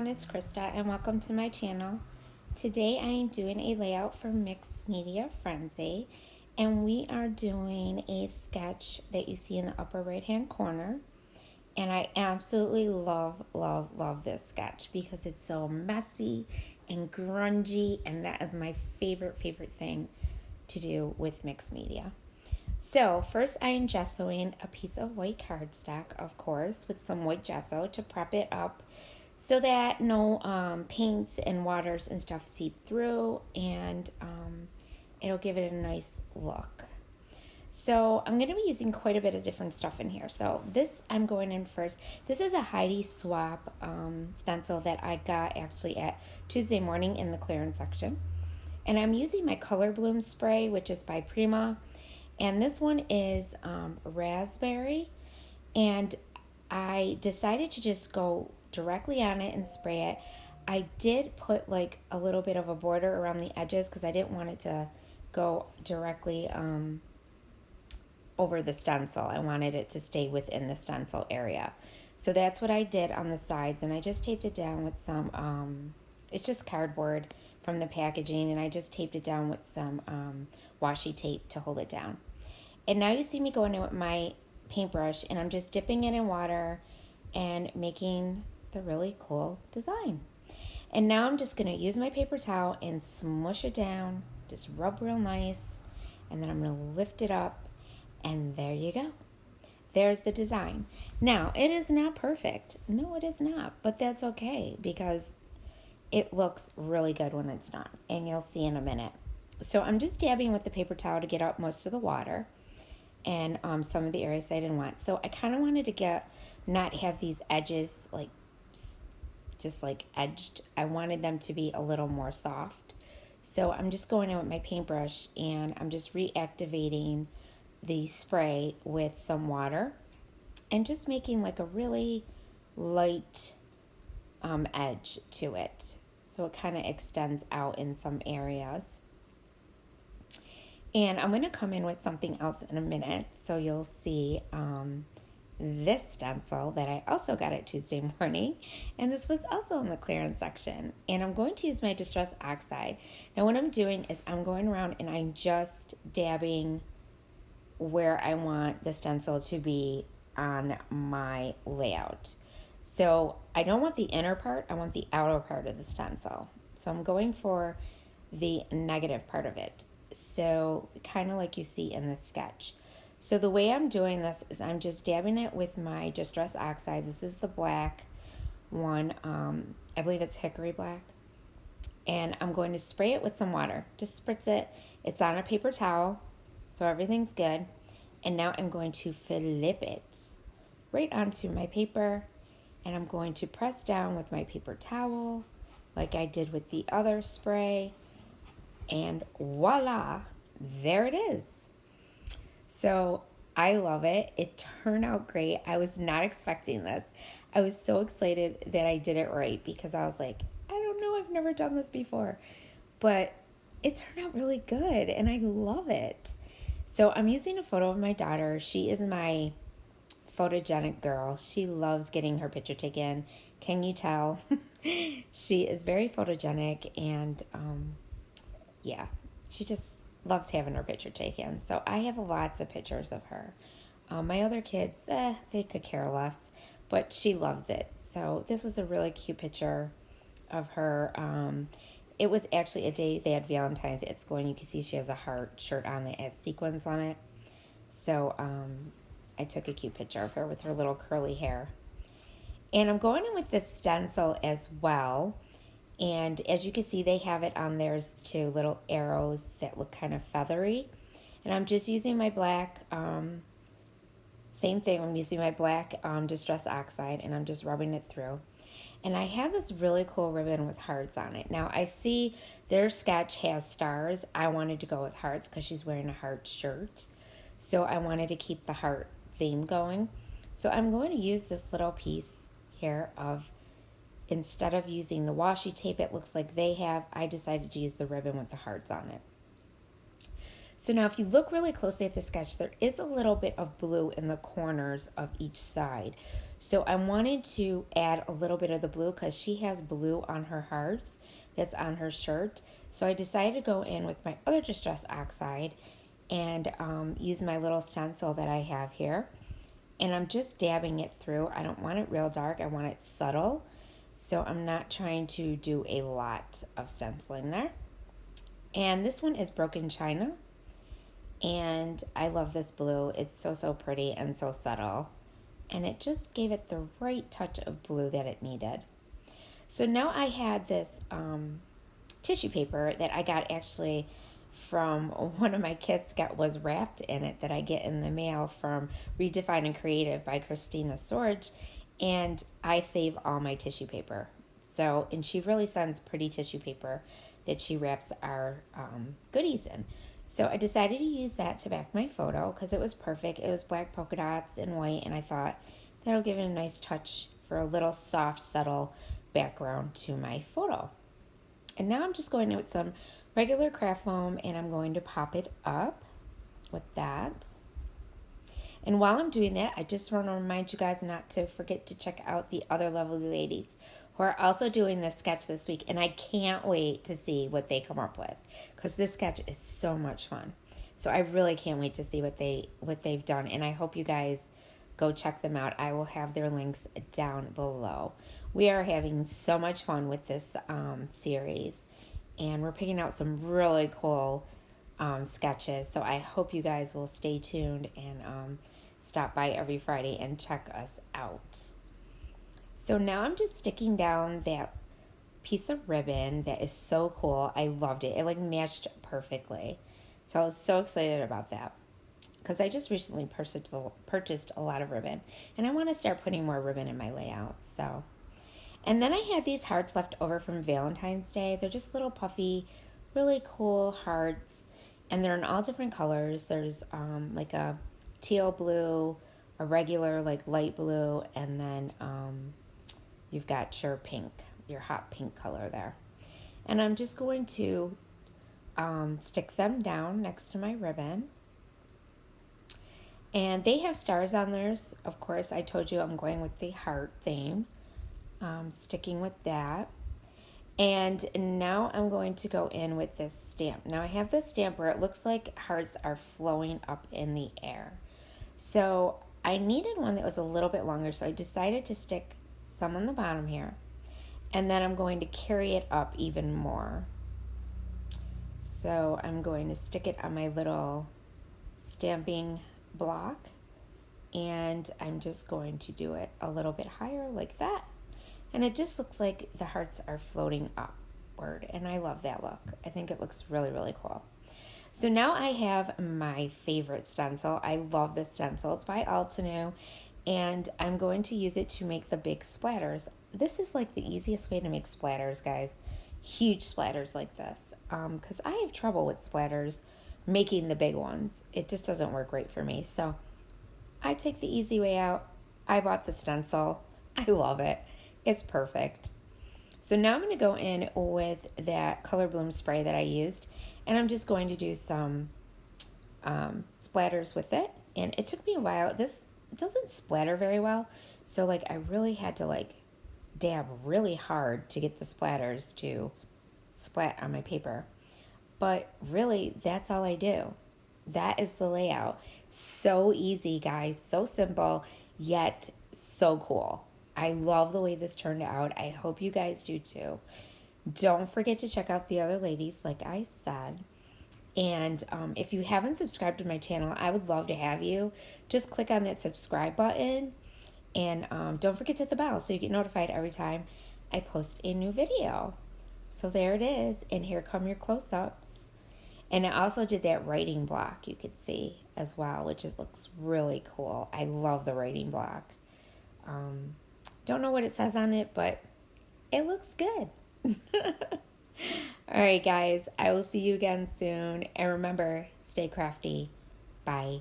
it's Krista and welcome to my channel. Today I am doing a layout for Mixed Media Frenzy and we are doing a sketch that you see in the upper right hand corner. And I absolutely love this sketch because it's so messy and grungy, and that is my favorite thing to do with mixed media. So first I am gessoing a piece of white cardstock, of course, with some white gesso to prep it up so that no paints and waters and stuff seep through, and it'll give it a nice look. So I'm going to be using quite a bit of different stuff in here. So this I'm going in first. This is a Heidi Swap stencil that I got actually at Tuesday Morning in the clearance section. And I'm using my Color Bloom spray, which is by Prima. And this one is raspberry. And I decided to just go directly on it and spray it. I did put like a little bit of a border around the edges because I didn't want it to go directly over the stencil. I wanted it to stay within the stencil area. So that's what I did on the sides, and I just taped it down with some, it's just cardboard from the packaging, and I just taped it down with some washi tape to hold it down. And now you see me going in with my paintbrush, and I'm just dipping it in water and making the really cool design. And now I'm just going to use my paper towel and smush it down, just rub real nice, and then I'm going to lift it up, and there you go. There's the design. Now, it is not perfect. No, it is not, but that's okay because it looks really good when it's done, and you'll see in a minute. So I'm just dabbing with the paper towel to get out most of the water and some of the areas I didn't want. So I kind of wanted to not have these edges like just like edged. I wanted them to be a little more soft. So I'm just going in with my paintbrush and I'm just reactivating the spray with some water and just making like a really light edge to it. So it kind of extends out in some areas. And I'm going to come in with something else in a minute. So you'll see this stencil that I also got at Tuesday Morning. And this was also in the clearance section. And I'm going to use my Distress Oxide. Now what I'm doing is I'm going around and I'm just dabbing where I want the stencil to be on my layout. So I don't want the inner part, I want the outer part of the stencil. So I'm going for the negative part of it. So kind of like you see in this sketch. So the way I'm doing this is I'm just dabbing it with my Distress Oxide. This is the black one. I believe it's hickory black. And I'm going to spray it with some water. Just spritz it. It's on a paper towel, so everything's good. And now I'm going to flip it right onto my paper. And I'm going to press down with my paper towel like I did with the other spray. And voila, there it is. So I love it. It turned out great. I was not expecting this. I was so excited that I did it right because I was like, I don't know, I've never done this before. But it turned out really good and I love it. So I'm using a photo of my daughter. She is my photogenic girl. She loves getting her picture taken. Can you tell? She is very photogenic and yeah, she just loves having her picture taken. So I have lots of pictures of her. My other kids, they could care less, but she loves it. So this was a really cute picture of her. It was actually a day they had Valentine's at school, and you can see she has a heart shirt on that has sequins on it. So I took a cute picture of her with her little curly hair. And I'm going in with this stencil as well. And as you can see, they have it on theirs too, little arrows that look kind of feathery. And I'm just using my black, same thing, I'm using my black Distress Oxide, and I'm just rubbing it through. And I have this really cool ribbon with hearts on it. Now, I see their sketch has stars. I wanted to go with hearts because she's wearing a heart shirt. So I wanted to keep the heart theme going. So I'm going to use this little piece here of, instead of using the washi tape it looks like they have, I decided to use the ribbon with the hearts on it. So now if you look really closely at the sketch, there is a little bit of blue in the corners of each side. So I wanted to add a little bit of the blue because she has blue on her hearts that's on her shirt. So I decided to go in with my other Distress Oxide and use my little stencil that I have here. And I'm just dabbing it through. I don't want it real dark. I want it subtle. So I'm not trying to do a lot of stenciling there. And this one is Broken China. And I love this blue. It's so pretty and so subtle. And it just gave it the right touch of blue that it needed. So now I had this tissue paper that I got actually from one of my kits was wrapped in it that I get in the mail from Redefine and Creative by Christina Sorge, and I save all my tissue paper. So, and she really sends pretty tissue paper that she wraps our goodies in. So I decided to use that to back my photo because it was perfect. It was black polka dots and white, and I thought that'll give it a nice touch for a little soft, subtle background to my photo. And now I'm just going in with some regular craft foam and I'm going to pop it up with that. And while I'm doing that, I just want to remind you guys not to forget to check out the other lovely ladies who are also doing this sketch this week. And I can't wait to see what they come up with because this sketch is so much fun. So I really can't wait to see what they've done. And I hope you guys go check them out. I will have their links down below. We are having so much fun with this series, and we're picking out some really cool sketches. So I hope you guys will stay tuned and stop by every Friday and check us out. So now I'm just sticking down that piece of ribbon that is so cool. I loved it. It like matched perfectly. So I was so excited about that because I just recently purchased a lot of ribbon, and I want to start putting more ribbon in my layout. So, and then I had these hearts left over from Valentine's Day. They're just little puffy, really cool hearts, and they're in all different colors. There's like a teal blue, a regular like light blue, and then you've got your pink, your hot pink color there. And I'm just going to stick them down next to my ribbon. And they have stars on theirs. Of course, I told you I'm going with the heart theme. Sticking with that. And now I'm going to go in with this stamp. Now I have this stamp where it looks like hearts are flowing up in the air. So I needed one that was a little bit longer, so I decided to stick some on the bottom here. And then I'm going to carry it up even more. So I'm going to stick it on my little stamping block, and I'm just going to do it a little bit higher like that, and it just looks like the hearts are floating upward, and I love that look. I think it looks really cool. So now I have my favorite stencil. I love this stencil. It's by Altenew, and I'm going to use it to make the big splatters. This is like the easiest way to make splatters, guys. Huge splatters like this, because I have trouble with splatters making the big ones. It just doesn't work right for me. So I take the easy way out. I bought the stencil. I love it. It's perfect. So now I'm going to go in with that Color Bloom spray that I used, and I'm just going to do some splatters with it. And it took me a while. This doesn't splatter very well, so like I really had to like dab really hard to get the splatters to splat on my paper. But really, that's all I do. That is the layout. So easy, guys. So simple, yet so cool. I love the way this turned out. I hope you guys do too. Don't forget to check out the other ladies, like I said. And if you haven't subscribed to my channel, I would love to have you. Just click on that subscribe button. And don't forget to hit the bell so you get notified every time I post a new video. So there it is. And here come your close-ups. And I also did that writing block, you could see as well, which looks really cool. I love the writing block. Don't know what it says on it, but it looks good. All right, guys, I will see you again soon. And remember, stay crafty. Bye.